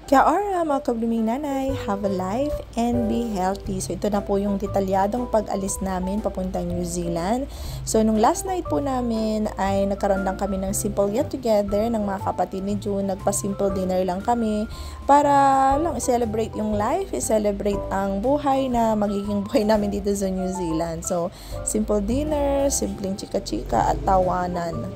Kaya ora mga kabluming nanay, have a life and be healthy. So ito na po yung detalyadong pag-alis namin papuntang New Zealand. So nung last night po namin ay nagkaroon lang kami ng simple get together ng mga kapatid ni June. Nagpa-simple dinner lang kami para lang i-celebrate yung life, i-celebrate ang buhay na magiging buhay namin dito sa New Zealand. So simple dinner, simpleng chika-chika at tawanan.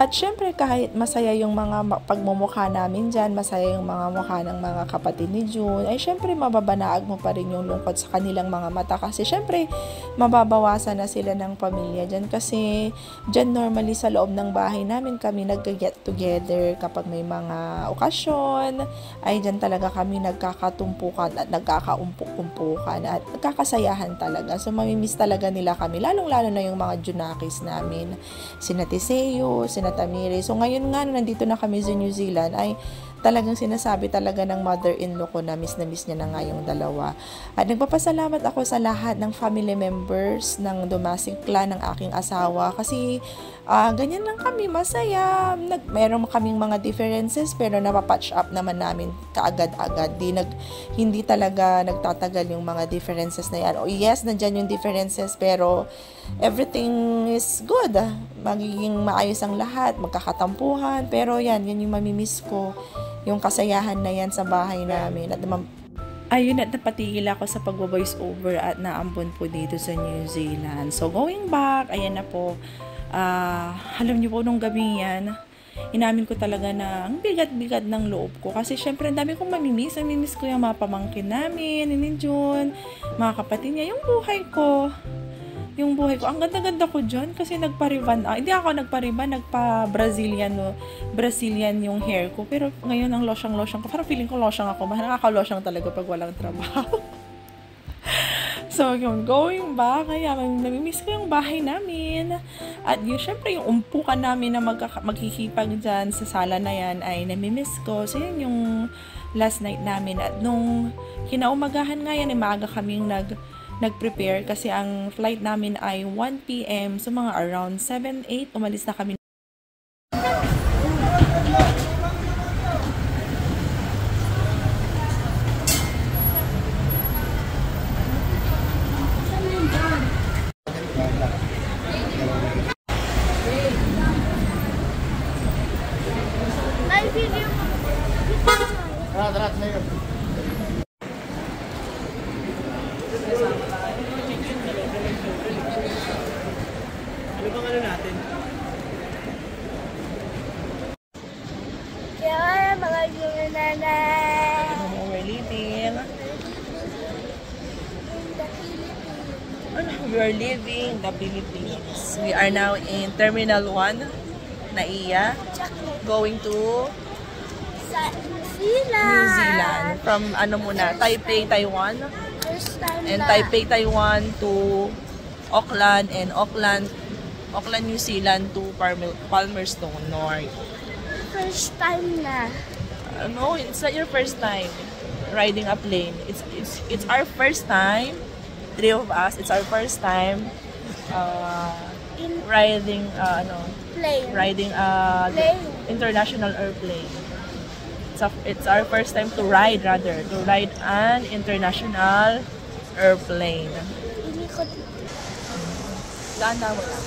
At syempre kahit masaya yung mga pagmumukha namin dyan, masaya yung mga mukha ng mga kapatid ni June, ay syempre mababanaag mo pa rin yung lungkot sa kanilang mga mata kasi syempre mababawasan na sila ng pamilya dyan kasi dyan normally sa loob ng bahay namin kami nag-get together kapag may mga okasyon, ay dyan talaga kami nagkakatumpukan at nagkakaumpuk-umpukan at nagkakasayahan talaga. So mamimiss talaga nila kami, lalong-lalo na yung mga Junakis namin, sina Tiseo, sina Tamiri. So ngayon nga nandito na kami sa New Zealand ay talagang sinasabi talaga ng mother-in-law ko na miss niya na nga yung dalawa. At nagpapasalamat ako sa lahat ng family members ng domestic clan ng aking asawa kasi ganyan lang kami, masaya. Meron kaming mga differences pero napapatch up naman namin kaagad-agad. Hindi talaga nagtatagal yung mga differences na yan. Oh, yes, nandyan yung differences pero everything is good. Magiging maayos ang lahat, magkakatampuhan. Pero yan yung mamimiss ko. Yung kasayahan na yan sa bahay namin. At ayun, at napatigil ako sa pag-voice over at naambon po dito sa New Zealand. So, going back, ayan na po. Alam niyo po, nung gabi yan, inamin ko talaga na ang bigat-bigat ng loob ko. Kasi syempre, ang dami kong mamimiss. Namimiss ko yung mga pamangkin namin, ni June, mga kapatid niya, yung buhay ko. Yung buhay ko. Ang ganda-ganda ko dyan kasi nagpa-riban. Hindi ako nagpa-riban, Brazilian yung hair ko. Pero ngayon ang losyang-losyang ko. Parang feeling ko losyang ako. Nakaka-losyang talaga pag walang trabaho. So, yung going back, kaya namimiss ko yung bahay namin. At yung, syempre, yung umpukan namin na magkikipag dyan sa sala na yan ay namimiss ko. So, yun yung last night namin. At nung kinaumagahan nga yan, maaga kaming nag-prepare kasi ang flight namin ay 1 p.m. So, mga around 7, 8, umalis na kami. Ano bang ano natin? Kaya mga nanay. We're leaving. We are leaving the Philippines. We are now in Terminal 1, Naiya, going to New Zealand. From Taipei, Taiwan. And Taipei, Taiwan to Auckland, and Auckland, New Zealand to Palmerston North. First time na. No, it's not your first time riding a plane. It's our first time. 3 of us. It's our first time riding Plane. riding Plane. international airplane. It's our first time to ride an international airplane. Inikot. Ganda mo lang.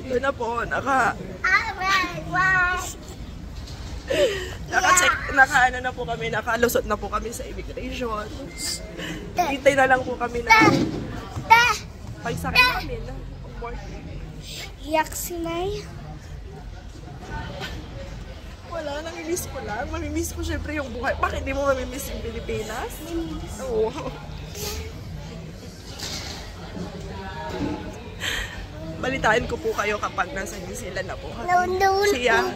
Ito na po, nakalusot na po kami sa immigration. Hintay na lang po kami na pagsakit namin. Iyak si Nay. Wala, namimiss ko lang. Mamimiss ko syempre yung buhay. Bakit di mo mamimiss yung Pilipinas? Oo. Balitaan ko po kayo kapag nasa New Zealand na po. Siya.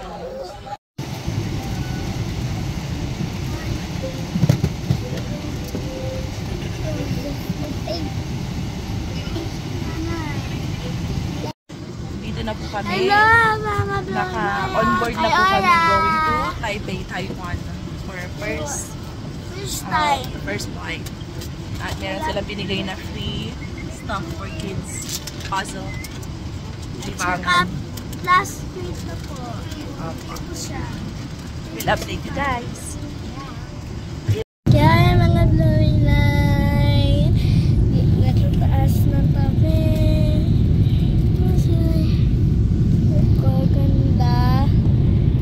na Hello, kami. mga vlog. Naka-onboard na po kami going to Taipei, Taiwan for first time. first flight. At meron silang binigay na free stuff for kids. Puzzle. Saka, last week na po. Opo. Ito siya. We'll update you guys. Kaya mga blowing light. Nagtataas ng tabi. Kasi, ganda.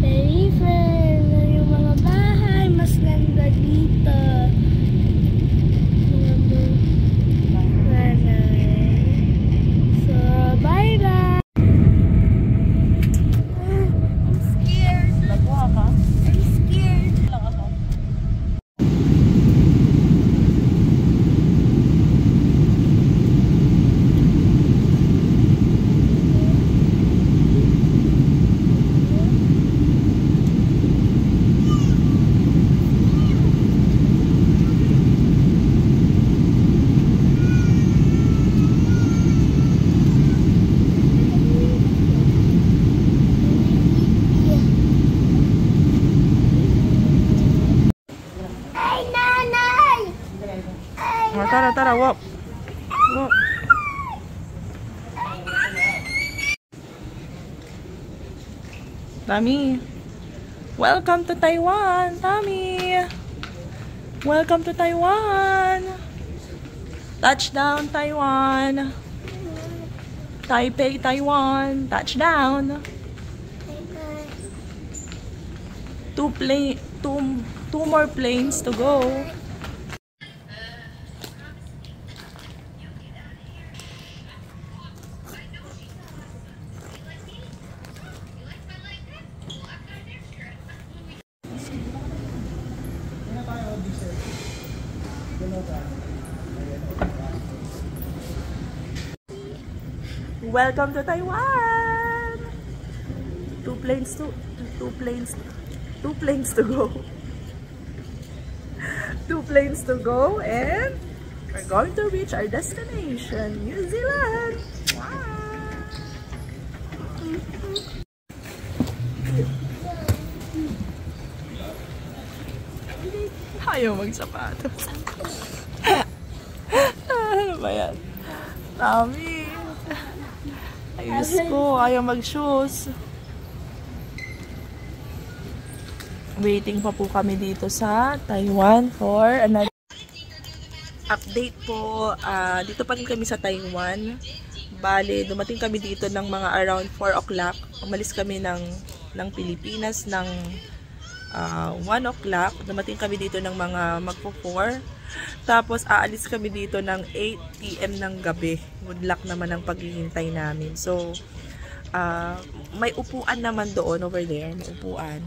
Very fair. Yung mga bahay, mas ganda dito. Mga so, bye-bye. I'm scared. Nakuha ka? I'm scared. Lang ako. Ay, nanay! Oh, tara, walk. Walk. Tami. Welcome to Taiwan, Tami. Welcome to Taiwan. Touchdown, Taiwan. Taipei, Taiwan. Touchdown. Two more planes to go. Welcome to Taiwan. Two planes to go. 2 planes to go, and we're going to reach our destination, New Zealand. Wow. Ayaw magsapatos. Ano ba yan? Tami. Ayos ko, ayaw mag-shoes. Waiting pa po kami dito sa Taiwan for another update po. Dito pa rin kami sa Taiwan. Bale, dumating kami dito ng mga around 4 o'clock. Umalis kami ng Pilipinas ng 1 o'clock. Dumating kami dito ng mga magpo-4. Tapos aalis kami dito ng 8 PM ng gabi. Good luck naman ang paghihintay namin. So, may upuan naman doon over there. May upuan.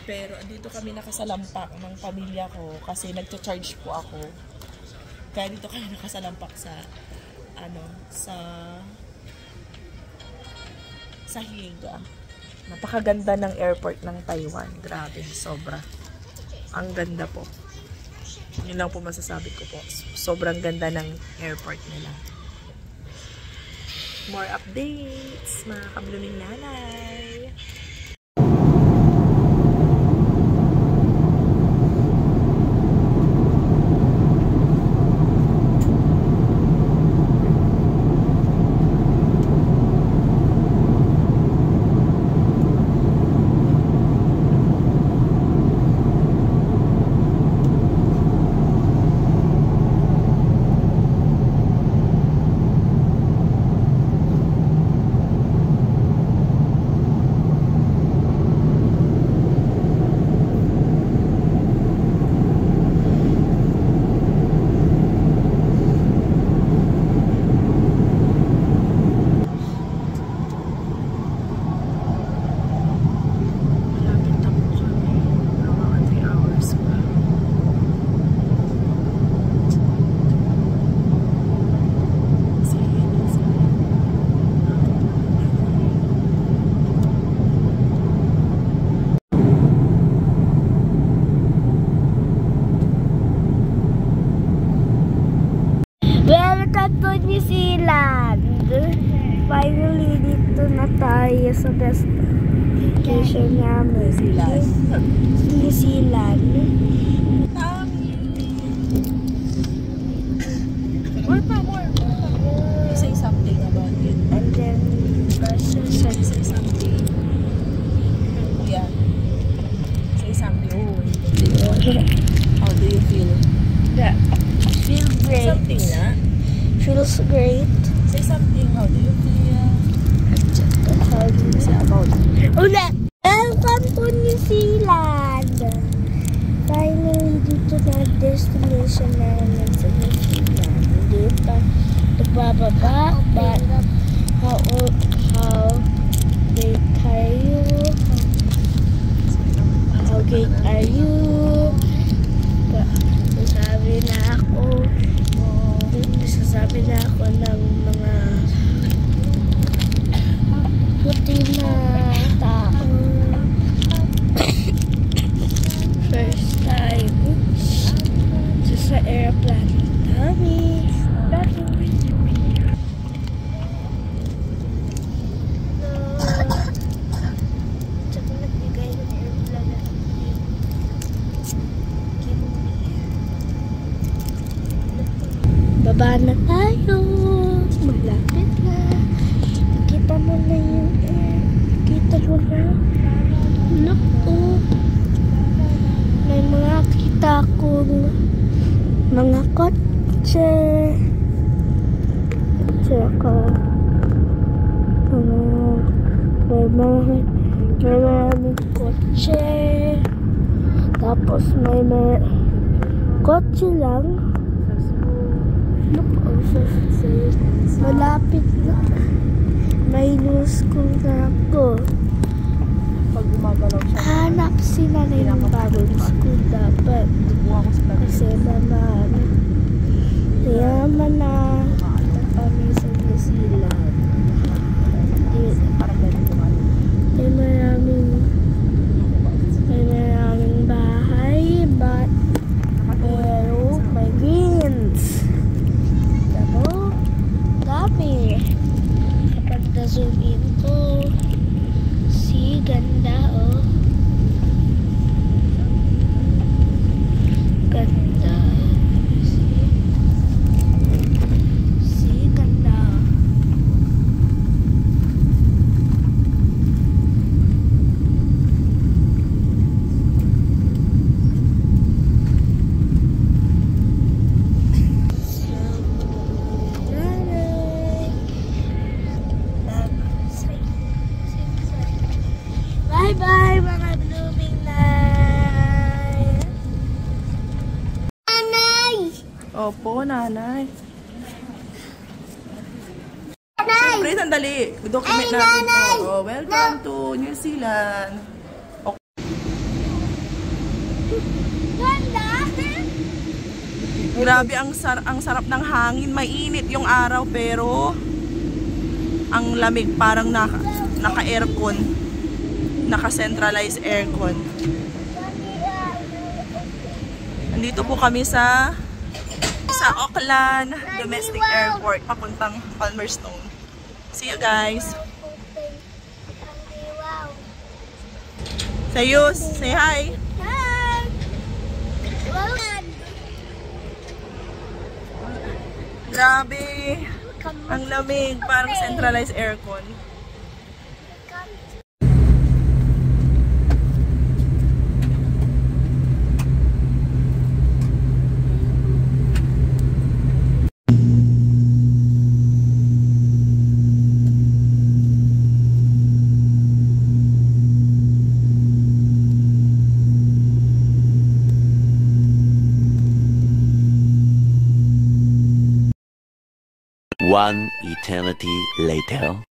Pero dito kami nakasalampak ng pamilya ko kasi nagcha-charge po ako. Kaya dito kami nakasalampak sa sa higa. Napakaganda ng airport ng Taiwan. Grabe, sobra. Ang ganda po. Yun lang po masasabi ko po. Sobrang ganda ng airport nila. More updates, mga kabluming nanay. Welcome to New Zealand. finally, dito na tayo sa best vacation namin. New Zealand. Say something about it. And then, Say something. Kuya. Say something. How do you feel? feel great. Something na. Feels great. Say something. How do you feel? How do you Say about it. Ulit! Welcome to New Zealand! Finally, dito na destination namin sa New Zealand. Hindi pa nagbababa, but how great are you? How great are you? Sasabi na ako ng mga puti na tao. First time sa airplane kami. Tsaka nagbigay ng airplane. Baba na tayo. Malapit na. Nakita mo na yung air. Nakita mo na. Look, oh. May mga kita kong mga kotse. Tsaka may maraming kotse. Tapos may kotse lang. Look, also malapit na. May news kung na ako. Pag gumagalaw siya. Hanap sila na yung bagong school dapat. Kasi naman, yaman na kami sa New Zealand. May maraming bahay, but pero may greens. Pero, dami. Kapag na-zoom in ko, si ganda, oh. Ganda. Si ganda. Bye-bye, mga blooming light. Nanay! Opo, nanay. Nanay! Siyempre, sandali. Document natin to. Oh, welcome to New Zealand. Ganda! Grabe, ang sarap ng hangin. Mainit yung araw, pero ang lamig, parang naka-aircon. Naka-centralized aircon. Nandito po kami sa Auckland Domestic Airport, papuntang Palmerston. See you guys. Say yus, say hi. Hi! Welcome! Grabe, ang lamig, parang centralized aircon. One eternity later.